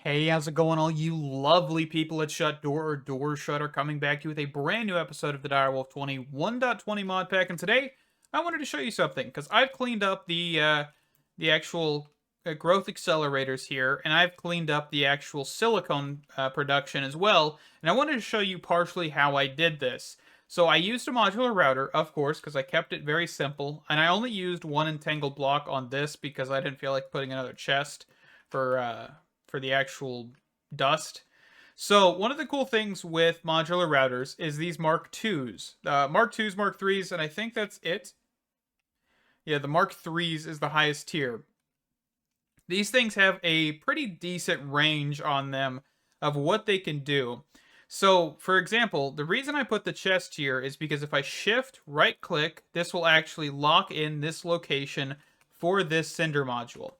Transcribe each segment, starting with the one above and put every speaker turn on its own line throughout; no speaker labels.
Hey, how's it going, all you lovely people at Shut Door or Doorshutter, coming back to you with a brand new episode of the Direwolf20 1.20 mod pack. And today, I wanted to show you something because I've cleaned up the actual growth accelerators here, and I've cleaned up the actual silicone production as well. And I wanted to show you partially how I did this. So I used a modular router, of course, because I kept it very simple, and I only used one entangled block on this because I didn't feel like putting another chest for the actual dust. So one of the cool things with modular routers is these Mark IIs. Mark IIs, Mark IIIs, and I think that's it. Yeah, the Mark IIIs is the highest tier. These things have a pretty decent range on them of what they can do. So, for example, the reason I put the chest here is because if I shift right click, this will actually lock in this location for this sender module.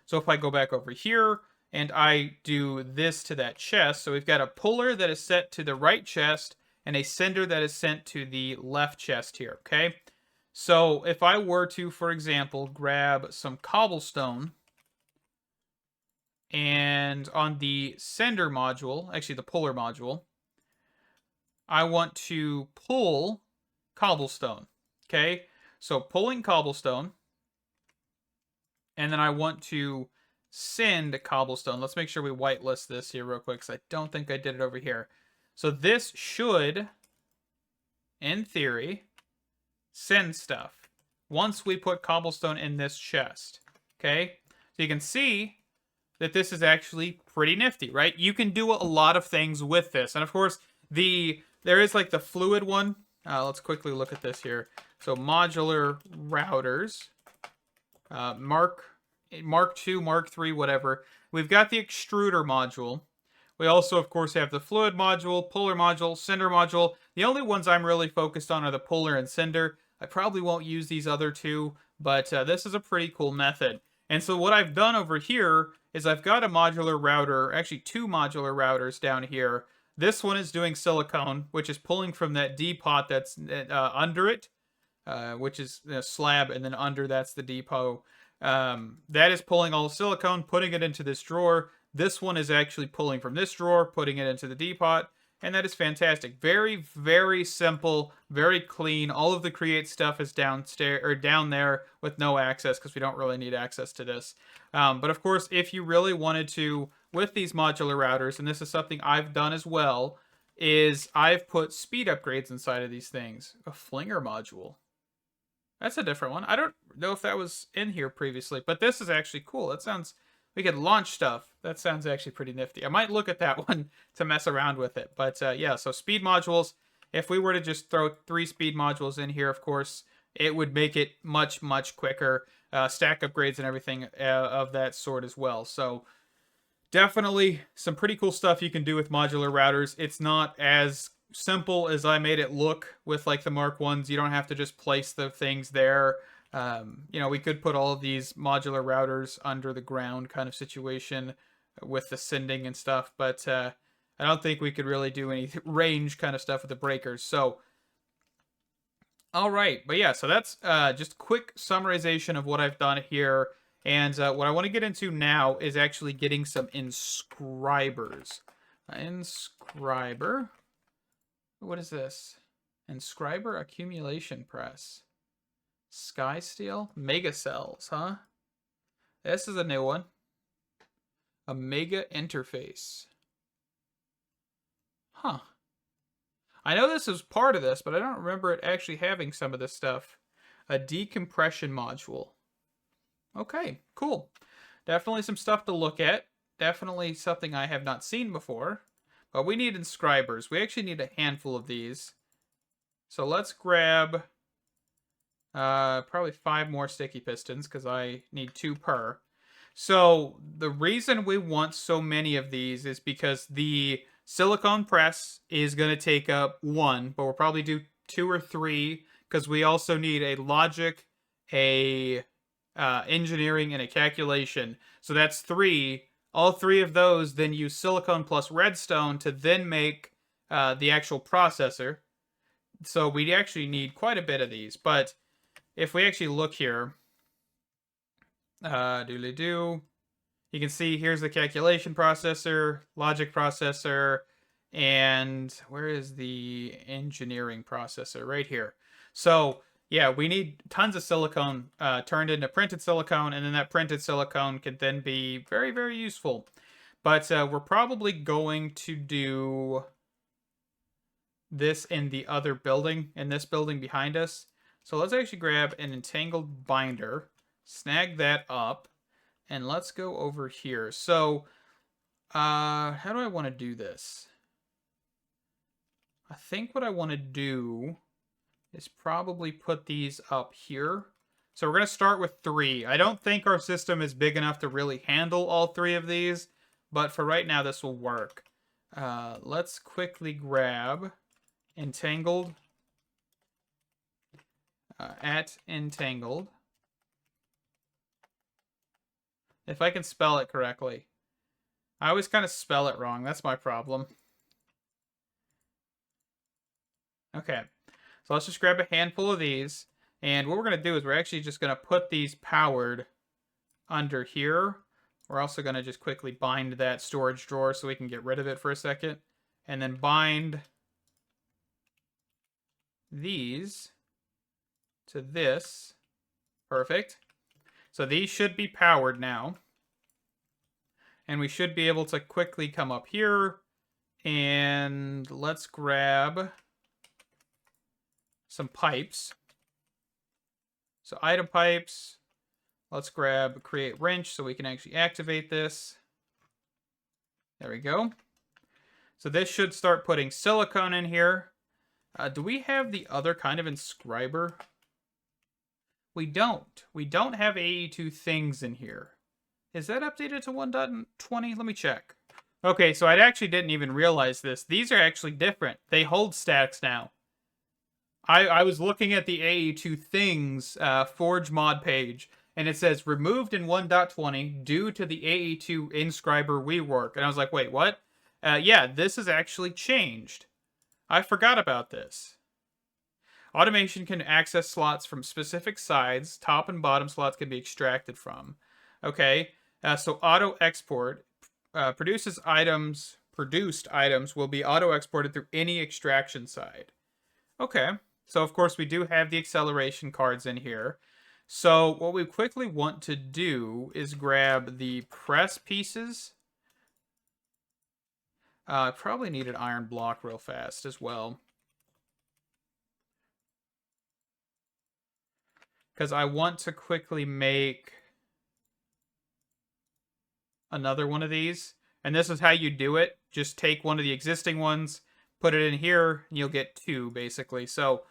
So if I go back over here and I do this to that chest, so we've got a puller that is set to the right chest and a sender that is sent to the left chest here, okay? So if I were to, for example, grab some cobblestone, and on the sender module, actually the puller module, I want to pull cobblestone, okay? So pulling cobblestone, and then I want to send cobblestone. Let's make sure we whitelist this here real quick, because I don't think I did it over here. So this should, in theory, send stuff once we put cobblestone in this chest, okay? So you can see that this is actually pretty nifty, right? You can do a lot of things with this. And of course, there is like the fluid one. Let's quickly look at this here. So modular routers, Mark II, Mark III, whatever. We've got the extruder module. We also, of course, have the fluid module, puller module, sender module. The only ones I'm really focused on are the puller and sender. I probably won't use these other two, but this is a pretty cool method. And so what I've done over here is I've got a modular router, actually two modular routers down here. This one is doing silicone, which is pulling from that depot that's under it, which is a slab, and then under that's the depot. That is pulling all the silicone, putting it into this drawer. This one is actually pulling from this drawer, putting it into the depot, and that is fantastic. Very, very simple, very clean. All of the create stuff is downstairs or down there with no access because we don't really need access to this. But of course, if you really wanted to, with these modular routers, and this is something I've done as well, is I've put speed upgrades inside of these things. A flinger module. That's a different one. I don't know if that was in here previously, but this is actually cool. That sounds, we could launch stuff. That sounds actually pretty nifty. I might look at that one to mess around with it. But yeah, so speed modules. If we were to just throw 3 speed modules in here, of course, it would make it much, much quicker. Stack upgrades and everything of that sort as well. So definitely some pretty cool stuff you can do with modular routers. It's not as simple as I made it look with like the Mark Ones. You don't have to just place the things there. You know, we could put all of these modular routers under the ground kind of situation with the sending and stuff, but I don't think we could really do any range kind of stuff with the breakers. So, all right, but yeah, so that's just quick summarization of what I've done here. And what I want to get into now is actually getting some inscribers. Inscriber. What is this? Inscriber accumulation press. Sky Steel? Mega cells, huh? This is a new one. A mega interface. Huh. I know this is part of this, but I don't remember it actually having some of this stuff. A decompression module. Okay, cool. Definitely some stuff to look at. Definitely something I have not seen before. But we need inscribers. We actually need a handful of these. So let's grab probably 5 more sticky pistons because I need 2 per. So the reason we want so many of these is because the silicone press is going to take up 1, but we'll probably do 2 or 3 because we also need a logic, a engineering, and a calculation. So that's 3. All 3 of those then use silicone plus redstone to then make the actual processor. So we actually need quite a bit of these. But if we actually look here, you You can see here's the calculation processor, logic processor, and where is the engineering processor? Right here. So yeah, we need tons of silicone turned into printed silicone, and then that printed silicone can then be very, very useful. But we're probably going to do this in the other building, in this building behind us. So let's actually grab an entangled binder, snag that up, and let's go over here. So how do I want to do this? I think what I want to do is probably put these up here. So we're going to start with 3. I don't think our system is big enough to really handle all 3 of these, but for right now this will work. Let's quickly grab entangled, at entangled. If I can spell it correctly. I always kind of spell it wrong. That's my problem. Okay. So let's just grab a handful of these. And what we're going to do is we're actually just going to put these powered under here. We're also going to just quickly bind that storage drawer so we can get rid of it for a second. And then bind these to this. Perfect. So these should be powered now. And we should be able to quickly come up here. And let's grab some pipes. So item pipes. Let's grab create wrench so we can actually activate this. There we go. So this should start putting silicone in here. Do we have the other kind of inscriber? We don't. We don't have AE2 Things in here. Is that updated to 1.20? Let me check. Okay, so I actually didn't even realize this. These are actually different. They hold stacks now. I was looking at the AE2 Things Forge mod page, and it says removed in 1.20 due to the AE2 Inscriber rework. And I was like, wait, what? Yeah, this is actually changed. I forgot about this. Automation can access slots from specific sides. Top and bottom slots can be extracted from. Okay, so auto export produced items will be auto exported through any extraction side. Okay, so of course we do have the acceleration cards in here. So what we quickly want to do is grab the press pieces. I probably need an iron block real fast as well, because I want to quickly make another one of these. And this is how you do it. Just take one of the existing ones, put it in here, and you'll get 2, basically. So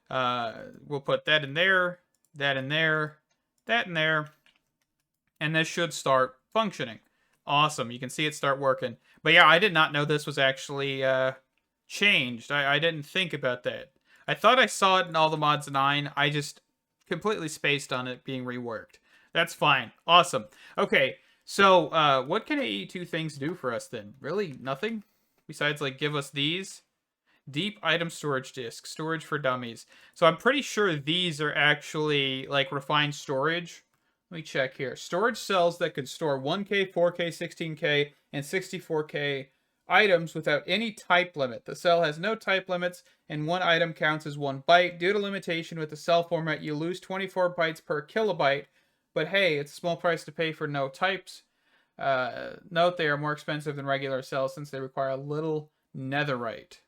we'll put that in there, that in there, that in there, and this should start functioning. Awesome. You can see it start working. But yeah, I did not know this was actually changed. I didn't think about that. I thought I saw it in all the mods 9. I just completely spaced on it being reworked. That's fine. Awesome. Okay, so what can AE2 Things do for us then? Really nothing? Besides, like, give us these? Deep item storage disk. Storage for dummies. So I'm pretty sure these are actually, like, refined storage. Let me check here. Storage cells that could store 1K, 4K, 16K, and 64K items without any type limit. The cell has no type limits, and one item counts as 1 byte. Due to limitation with the cell format, you lose 24 bytes per kilobyte. But hey, it's a small price to pay for no types. Note they are more expensive than regular cells since they require a little netherite.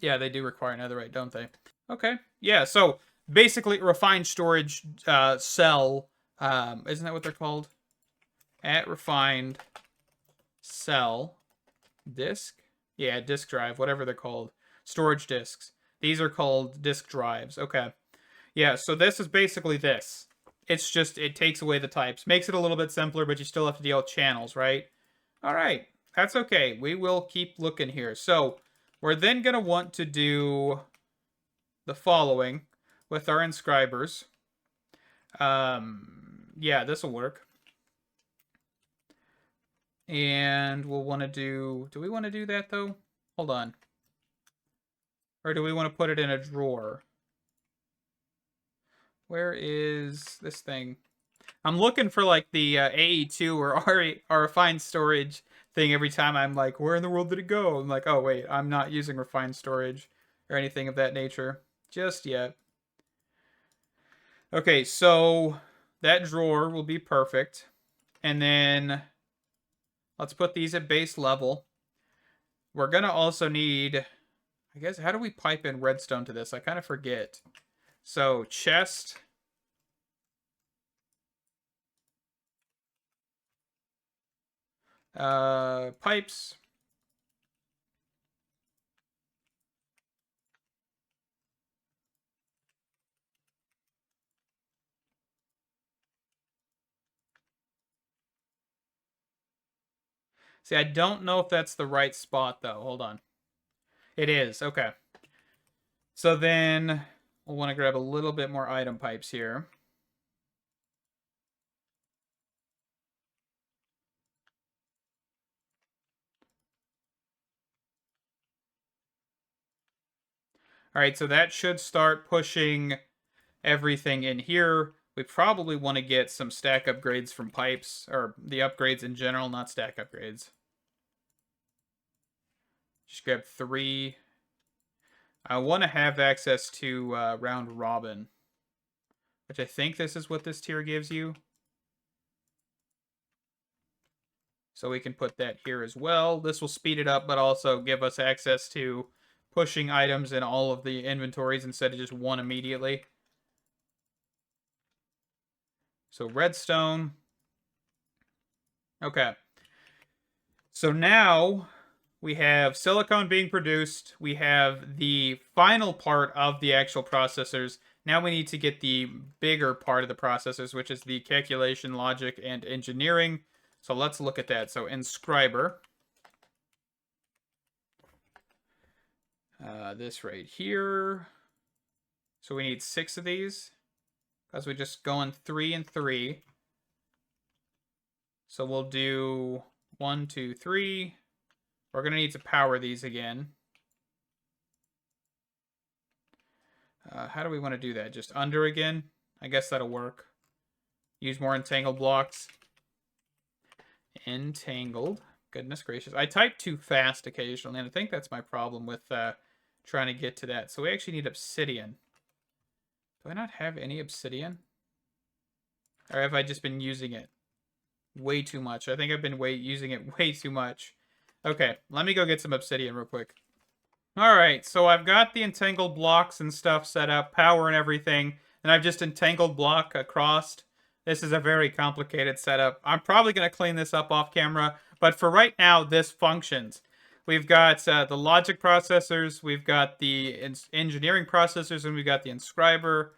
Yeah, they do require netherite, don't they? Okay. Yeah, so basically refined storage cell. Isn't that what they're called? At refined cell disk. Yeah, disk drive, whatever they're called. Storage disks. These are called disk drives. Okay. Yeah, so this is basically this. It's just, it takes away the types. Makes it a little bit simpler, but you still have to deal with channels, right? All right. That's okay. We will keep looking here. So we're then going to want to do the following with our inscribers. Yeah, this will work. And we'll want to do we want to do that though? Hold on. Or do we want to put it in a drawer? Where is this thing? I'm looking for like the AE2 or our refined storage thing every time. I'm like, where in the world did it go? I'm like, oh wait, I'm not using refined storage or anything of that nature just yet. Okay, so that drawer will be perfect. And then let's put these at base level. We're gonna also need, I guess, how do we pipe in redstone to this? I kind of forget. So chest. Pipes. See, I don't know if that's the right spot, though. Hold on. It is. Okay. So then we'll want to grab a little bit more item pipes here. All right, so that should start pushing everything in here. We probably want to get some stack upgrades from pipes, or the upgrades in general, not stack upgrades. Just grab 3. I want to have access to round robin, which I think this is what this tier gives you. So we can put that here as well. This will speed it up, but also give us access to pushing items in all of the inventories instead of just one immediately. So redstone. Okay. So now we have silicone being produced. We have the final part of the actual processors. Now we need to get the bigger part of the processors, which is the calculation, logic, and engineering. So let's look at that. So Inscriber. This right here. So we need 6 of these because we're just going 3 and 3. So we'll do 1, 2, 3. We're going to need to power these again. How do we want to do that? Just under again? I guess that'll work. Use more entangled blocks. Entangled. Goodness gracious. I type too fast occasionally, and I think that's my problem with trying to get to that. So we actually need obsidian. Do I not have any obsidian? Or have I just been using it way too much? I think I've been using it way too much. Okay, let me go get some obsidian real quick. Alright, so I've got the entangled blocks and stuff set up, power and everything, and I've just entangled block across. This is a very complicated setup. I'm probably going to clean this up off camera, but for right now, this functions. We've got the logic processors, we've got the engineering processors, and we've got the inscriber.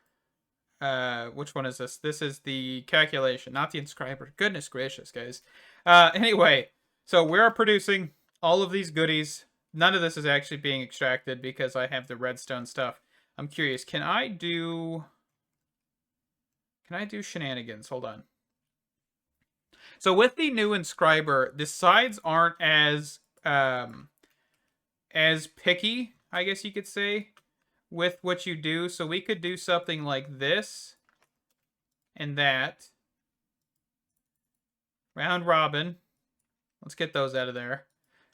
Which one is this? This is the calculation, not the inscriber. Goodness gracious, guys. Anyway, so we're producing all of these goodies. None of this is actually being extracted because I have the redstone stuff. I'm curious, can I do shenanigans? Hold on. So with the new inscriber, the sides aren't as picky, I guess you could say, with what you do. So we could do something like this and that. Round robin. Let's get those out of there.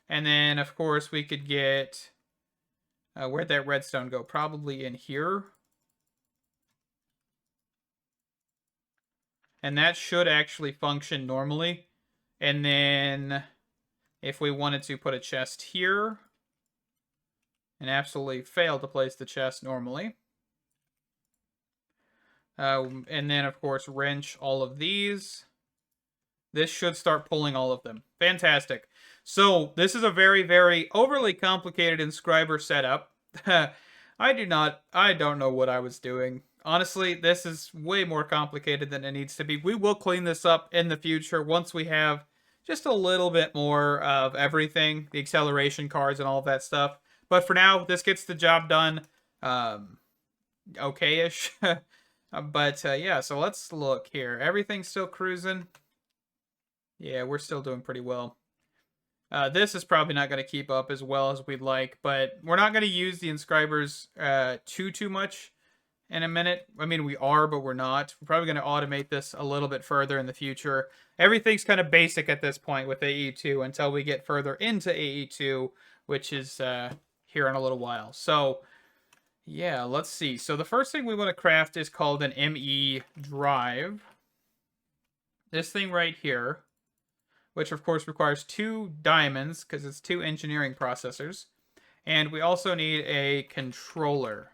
And then, of course, we could get... where'd that redstone go? Probably in here. And that should actually function normally. And then if we wanted to put a chest here, and absolutely fail to place the chest normally. And then, of course, wrench all of these. This should start pulling all of them. Fantastic. So this is a very, very overly complicated inscriber setup. I don't know what I was doing. Honestly, this is way more complicated than it needs to be. We will clean this up in the future once we have just a little bit more of everything, the acceleration cards and all of that stuff. But for now, this gets the job done okay-ish. But yeah, so let's look here. Everything's still cruising. Yeah, we're still doing pretty well. This is probably not going to keep up as well as we'd like, but we're not going to use the inscribers too much in a minute. I mean, we are, but we're not. We're probably going to automate this a little bit further in the future. Everything's kind of basic at this point with AE2 until we get further into AE2, which is here in a little while. So, yeah, let's see. So the first thing we want to craft is called an ME drive. This thing right here, which of course requires 2 diamonds because it's 2 engineering processors. And we also need a controller.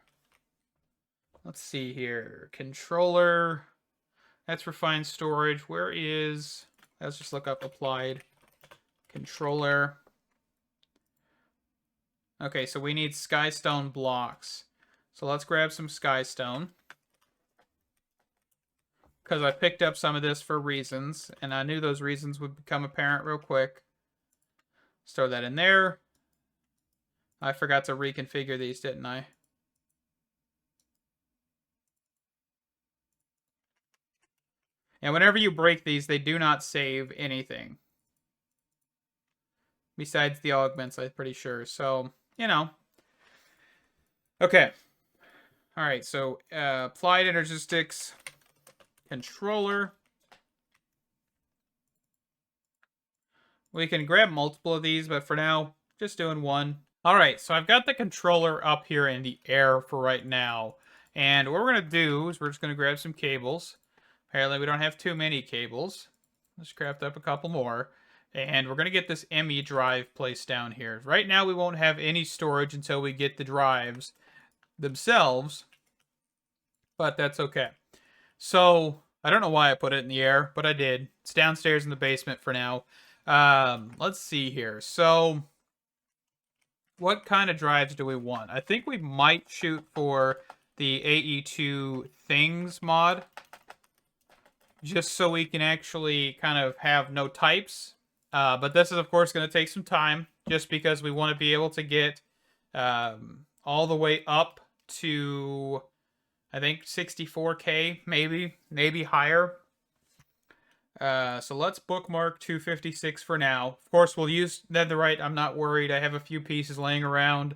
Let's see here. Controller. That's refined storage. Where is... Let's just look up applied. Controller. Okay, so we need skystone blocks. So let's grab some skystone. Because I picked up some of this for reasons. And I knew those reasons would become apparent real quick. Let's throw that in there. I forgot to reconfigure these, didn't I? And whenever you break these, they do not save anything. Besides the augments, I'm pretty sure. So, you know. Okay. Alright, so applied energistics controller. We can grab multiple of these, but for now, just doing one. Alright, so I've got the controller up here in the air for right now. And what we're going to do is we're just going to grab some cables. Apparently we don't have too many cables. Let's craft up a couple more. And we're going to get this ME drive placed down here. Right now we won't have any storage until we get the drives themselves. But that's okay. So, I don't know why I put it in the air, but I did. It's downstairs in the basement for now. Let's see here. So, what kind of drives do we want? I think we might shoot for the AE2 Things mod. Just so we can actually kind of have no types. But this is, of course, going to take some time. Just because we want to be able to get all the way up to, I think, 64K, maybe higher. So let's bookmark 256 for now. Of course, we'll use netherite. I'm not worried. I have a few pieces laying around.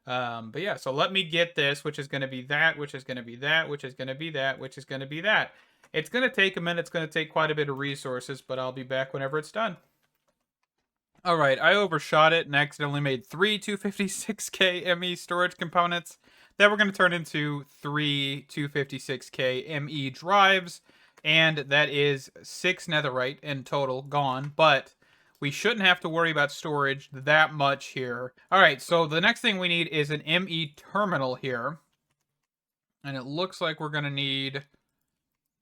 But yeah, so let me get this, which is going to be that, which is going to be that, which is going to be that, which is going to be that. It's going to take a minute. It's going to take quite a bit of resources, but I'll be back whenever it's done. Alright, I overshot it and accidentally made 3 256K ME storage components that we're going to turn into 3 256K ME drives, and that is 6 netherite in total gone, but we shouldn't have to worry about storage that much here. Alright, so the next thing we need is an ME terminal here, and it looks like we're going to need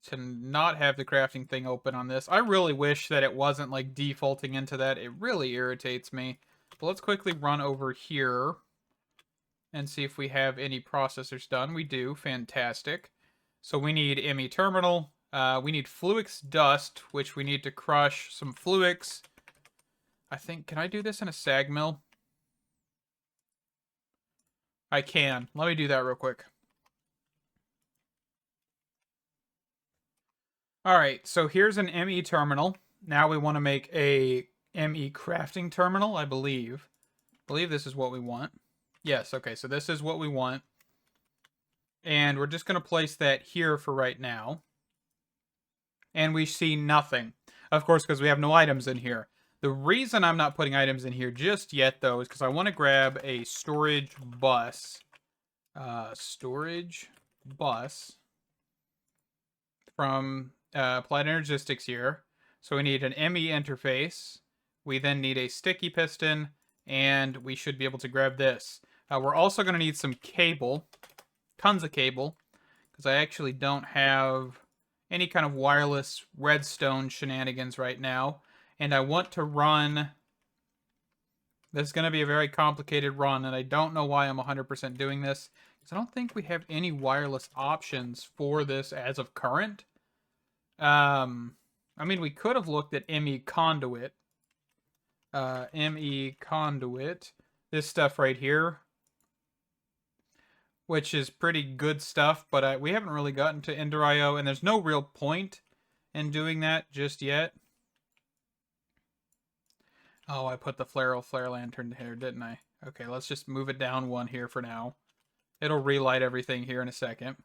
to not have the crafting thing open on this. I really wish that it wasn't like defaulting into that. It really irritates me. But let's quickly run over here and see if we have any processors done. We do. Fantastic. So we need ME terminal. We need Fluix dust, which we need to crush some Fluix. I think, can I do this in a sag mill? I can. Let me do that real quick. Alright, so here's an ME terminal. Now we want to make a ME crafting terminal, I believe. I believe this is what we want. Yes, okay, so this is what we want. And we're just going to place that here for right now. And we see nothing. Of course, because we have no items in here. The reason I'm not putting items in here just yet, though, is because I want to grab a storage bus. Storage bus from applied energistics here. So we need an ME interface. We then need a sticky piston, and we should be able to grab this. We're also going to need some cable, tons of cable, because I actually don't have any kind of wireless redstone shenanigans right now. And I want to run... This is going to be a very complicated run, and I don't know why I'm 100% doing this, because I don't think we have any wireless options for this as of current. I mean, we could have looked at ME conduit. ME conduit. This stuff right here. Which is pretty good stuff, but we haven't really gotten to Ender.io, and there's no real point in doing that just yet. Oh, I put the flare lantern here, didn't I? Okay, let's just move it down one here for now. It'll relight everything here in a second.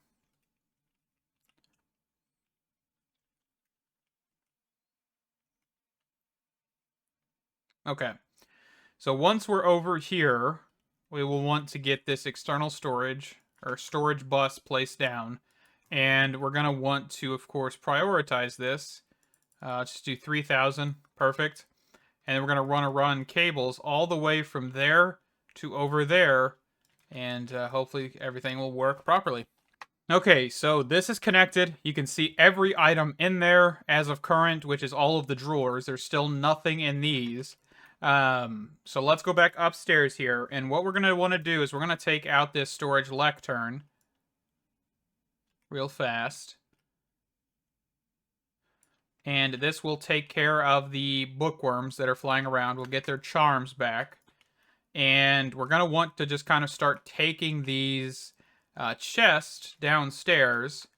Okay. So once we're over here, we will want to get this external storage or storage bus placed down. And we're going to want to, of course, prioritize this. Just do 3,000. Perfect. And then we're going to run cables all the way from there to over there. And hopefully everything will work properly. Okay, so this is connected. You can see every item in there as of current, which is all of the drawers. There's still nothing in these. So let's go back upstairs here. And what we're going to want to do is we're going to take out this storage lectern real fast. And this will take care of the bookworms that are flying around. We'll get their charms back. And we're going to want to just kind of start taking these chests downstairs.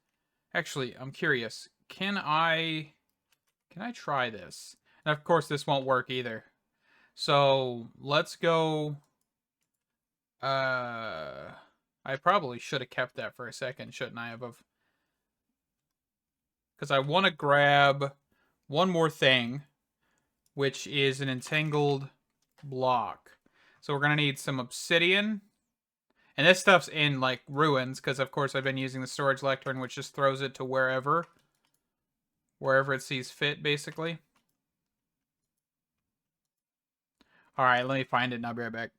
Actually, I'm curious. Can I try this? And of course, this won't work either. So let's go. I probably should have kept that for a second, shouldn't I have? Because I want to grab one more thing, which is an entangled block. So we're going to need some obsidian. And this stuff's in, like, ruins, because, of course, I've been using the storage lectern, which just throws it to wherever it sees fit, basically. Alright, let me find it, and I'll be right back.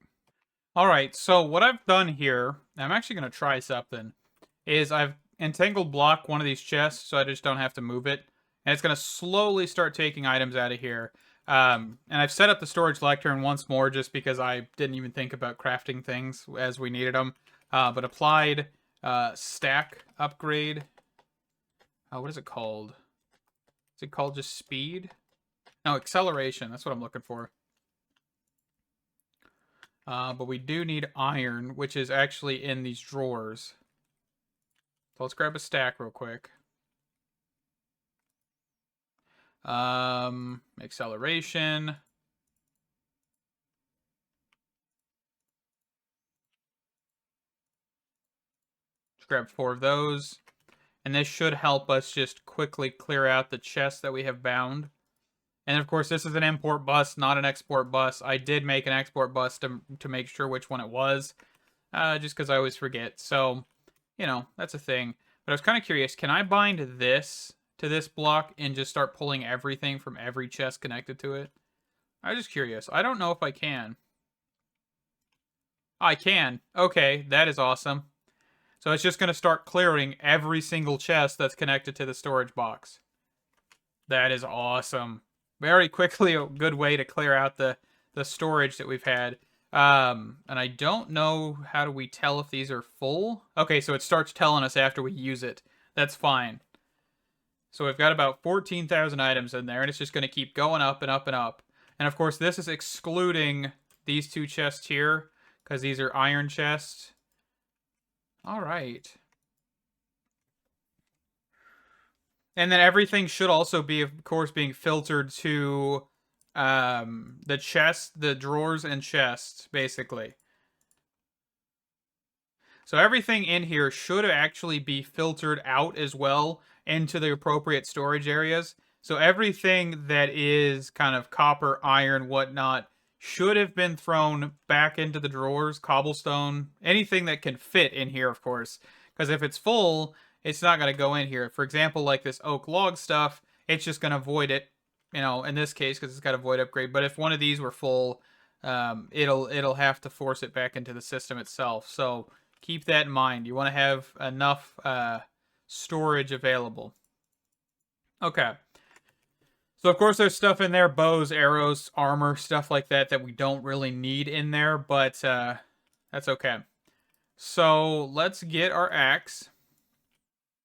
Alright, so what I've done here, I'm actually going to try something, is I've entangled block one of these chests, so I just don't have to move it. And it's going to slowly start taking items out of here. And I've set up the storage lectern once more just because I didn't even think about crafting things as we needed them. But applied stack upgrade. What is it called? Is it called just speed? No, acceleration. That's what I'm looking for. But we do need iron, which is actually in these drawers. So let's grab a stack real quick. Acceleration. Let's grab 4 of those. And this should help us just quickly clear out the chests that we have bound. And of course, this is an import bus, not an export bus. I did make an export bus to make sure which one it was, just because I always forget. So, you know, that's a thing. But I was kind of curious, can I bind this to this block and just start pulling everything from every chest connected to it? I was just curious. I don't know if I can. I can. Okay, that is awesome. So it's just going to start clearing every single chest that's connected to the storage box. That is awesome. Very quickly, a good way to clear out the storage that we've had. And I don't know, how do we tell if these are full? Okay, so it starts telling us after we use it. That's fine. So we've got about 14,000 items in there, and it's just going to keep going up and up and up. And of course, this is excluding these 2 chests here, because these are iron chests. All right. And then everything should also be, of course, being filtered to the chest, the drawers and chests, basically. So everything in here should actually be filtered out as well into the appropriate storage areas. So everything that is kind of copper, iron, whatnot, should have been thrown back into the drawers, cobblestone, anything that can fit in here, of course. Because if it's full, it's not going to go in here. For example, like this oak log stuff, it's just going to void it, you know, in this case, because it's got a void upgrade. But if one of these were full, it'll have to force it back into the system itself. So keep that in mind. You want to have enough storage available. Okay. So, of course, there's stuff in there, bows, arrows, armor, stuff like that we don't really need in there, but that's okay. So, let's get our axe,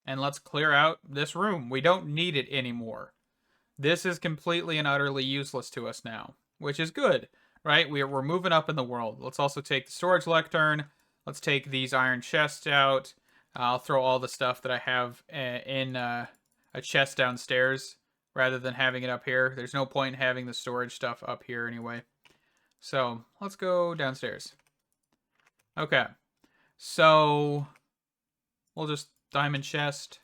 and let's clear out this room. We don't need it anymore. This is completely and utterly useless to us now, which is good, right? We're moving up in the world. Let's also take the storage lectern. Let's take these iron chests out. I'll throw all the stuff that I have in a chest downstairs, rather than having it up here. There's no point in having the storage stuff up here anyway. So, let's go downstairs. Okay. So, we'll just diamond chest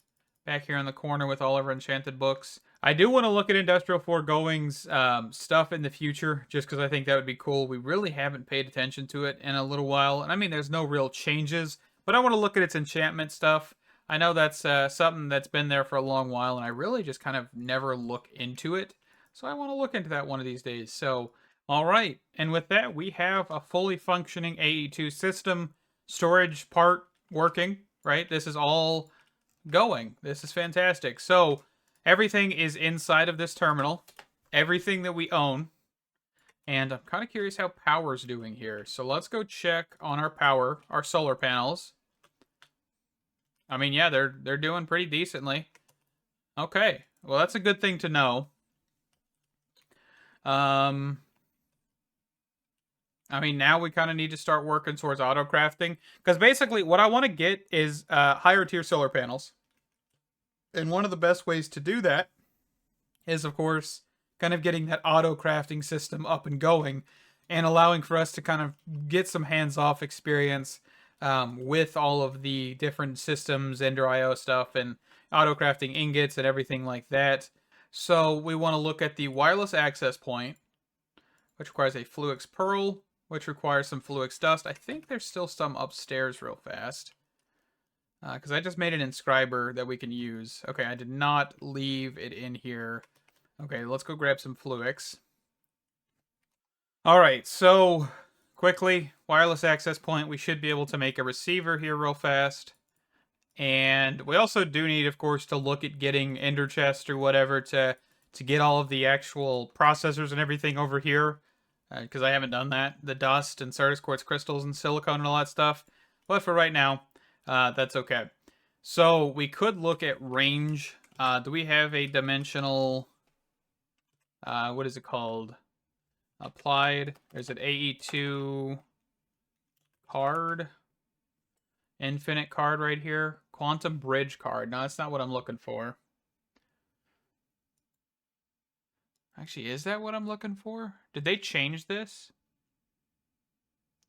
back here in the corner with all of our enchanted books. I do want to look at Industrial Foregoing's stuff in the future, just because I think that would be cool. We really haven't paid attention to it in a little while. And I mean, there's no real changes, but I want to look at its enchantment stuff. I know that's something that's been there for a long while, and I really just kind of never look into it. So I want to look into that one of these days. So, all right. And with that, we have a fully functioning AE2 system, storage part working, right? This is all going. This is fantastic. So, everything is inside of this terminal. Everything that we own. And I'm kind of curious how power's doing here. So let's go check on our power, our solar panels. I mean, yeah, they're doing pretty decently. Okay. Well, that's a good thing to know. I mean, now we kind of need to start working towards auto crafting. Because basically, what I want to get is higher tier solar panels. And one of the best ways to do that is, of course, kind of getting that auto crafting system up and going and allowing for us to kind of get some hands-off experience with all of the different systems, Ender IO stuff, and auto crafting ingots and everything like that. So we want to look at the wireless access point, which requires a Fluix Pearl, which requires some Fluix Dust. I think there's still some upstairs real fast. Because I just made an inscriber that we can use. Okay, I did not leave it in here. Okay, let's go grab some Fluix. Alright, so quickly, wireless access point. We should be able to make a receiver here real fast. And we also do need, of course, to look at getting Ender Chest or whatever to get all of the actual processors and everything over here. Because I haven't done that. The dust and Certus Quartz crystals and silicone and all that stuff. But for right now, that's okay. So we could look at range. Do we have a dimensional... what is it called? Applied. Is it AE2 card? Infinite card right here. Quantum bridge card. No, that's not what I'm looking for. Actually, is that what I'm looking for? Did they change this?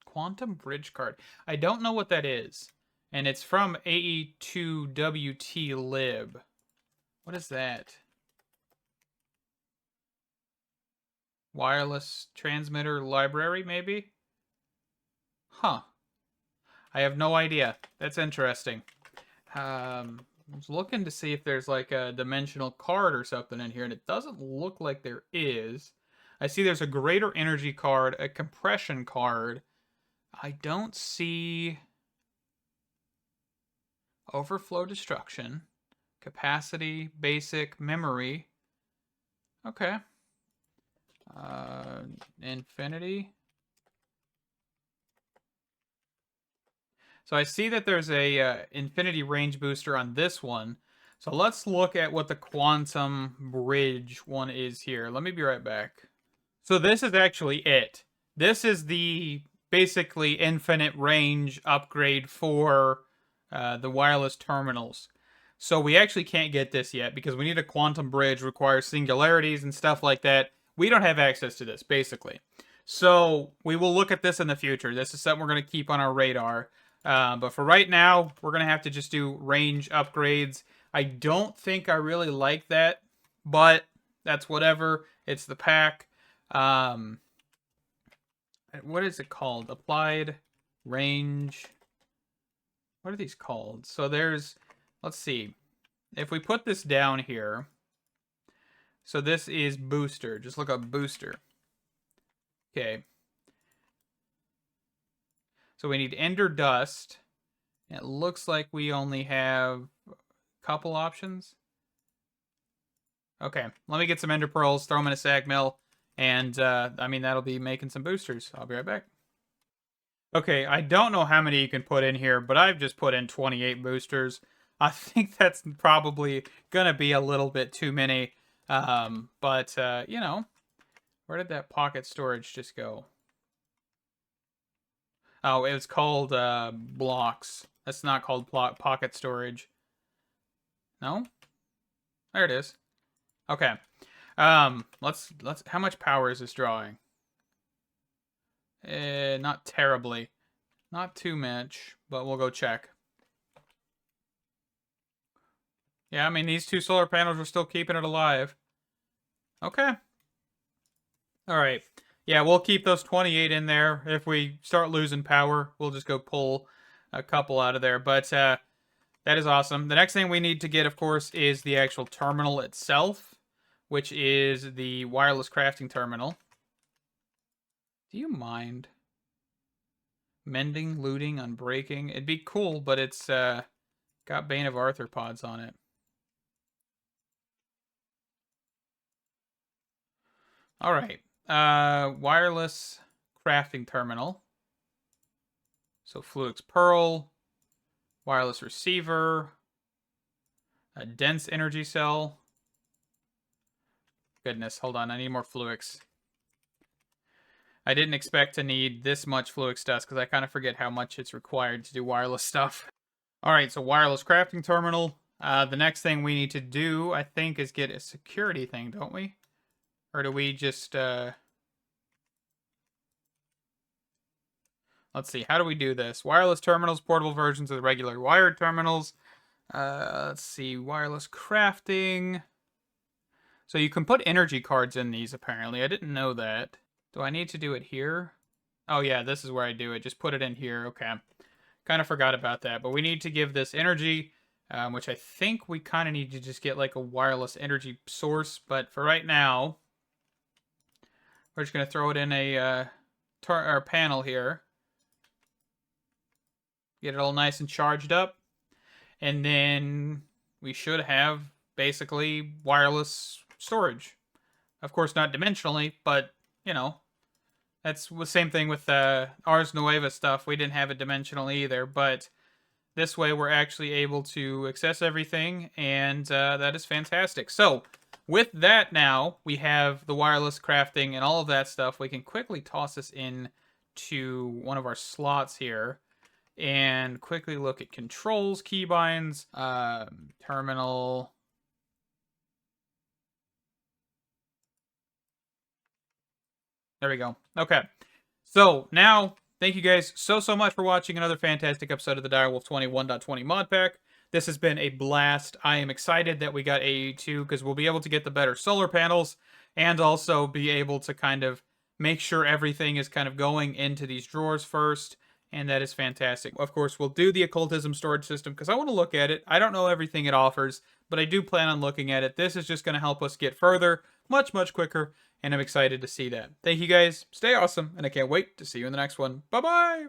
Quantum bridge card. I don't know what that is. And it's from AE2WT lib. What is that? Wireless transmitter library, maybe? Huh. I have no idea. That's interesting. I was looking to see if there's like a dimensional card or something in here, and it doesn't look like there is. I see there's a greater energy card, a compression card. I don't see overflow destruction, capacity, basic, memory. Okay. Infinity. So I see that there's a infinity range booster on this one. So let's look at what the quantum bridge one is here. Let me be right back. So this is actually it. This is the basically infinite range upgrade for the wireless terminals. So we actually can't get this yet because we need a quantum bridge, requires singularities and stuff like that. We don't have access to this, basically. So we will look at this in the future. This is something we're going to keep on our radar. But for right now, we're going to have to just do range upgrades. I don't think I really like that, but that's whatever. It's the pack. What is it called? Applied range. What are these called? So there's, let's see. If we put this down here, so this is booster. Just look up booster. Okay. So we need Ender Dust. It looks like we only have a couple options. Okay, let me get some Ender Pearls, throw them in a sag mill, and I mean, that'll be making some boosters. I'll be right back. Okay, I don't know how many you can put in here, but I've just put in 28 boosters. I think that's probably gonna be a little bit too many. But you know, where did that pocket storage just go? Oh, it was called blocks. That's not called pocket storage. No? There it is. Okay. Let's how much power is this drawing? Not terribly. Not too much, but we'll go check. Yeah, I mean, these 2 solar panels are still keeping it alive. Okay. All right. Yeah, we'll keep those 28 in there. If we start losing power, we'll just go pull a couple out of there. But that is awesome. The next thing we need to get, of course, is the actual terminal itself, which is the wireless crafting terminal. Do you mind? Mending, looting, unbreaking. It'd be cool, but it's got Bane of Arthropods on it. All right. Wireless crafting terminal. So Fluix Pearl, wireless receiver, a dense energy cell. Goodness, hold on. I need more Fluix. I didn't expect to need this much Fluix dust because I kind of forget how much it's required to do wireless stuff. All right, so wireless crafting terminal. The next thing we need to do, I think, is get a security thing, don't we? Or do we just... Let's see, how do we do this? Wireless terminals, portable versions of the regular wired terminals. Let's see, wireless crafting. So you can put energy cards in these, apparently. I didn't know that. Do I need to do it here? Oh, yeah, this is where I do it. Just put it in here. Okay. Kind of forgot about that. But we need to give this energy, which I think we kind of need to just get like a wireless energy source. But for right now, we're just going to throw it in a panel here. Get it all nice and charged up. And then we should have basically wireless storage. Of course, not dimensionally, but, you know, that's the same thing with Ars Nueva stuff. We didn't have it dimensional either, but this way we're actually able to access everything, and that is fantastic. So, with that now, we have the wireless crafting and all of that stuff. We can quickly toss this in to one of our slots here and quickly look at controls, keybinds, terminal. There we go. Okay. So now, thank you guys so much for watching another fantastic episode of the Direwolf20 1.20 mod pack. This has been a blast. I am excited that we got AE2 because we'll be able to get the better solar panels and also be able to kind of make sure everything is kind of going into these drawers first. And that is fantastic. Of course, we'll do the occultism storage system because I want to look at it. I don't know everything it offers, but I do plan on looking at it. This is just going to help us get further much quicker, and I'm excited to see that. Thank you guys. Stay awesome, and I can't wait to see you in the next one. Bye-bye!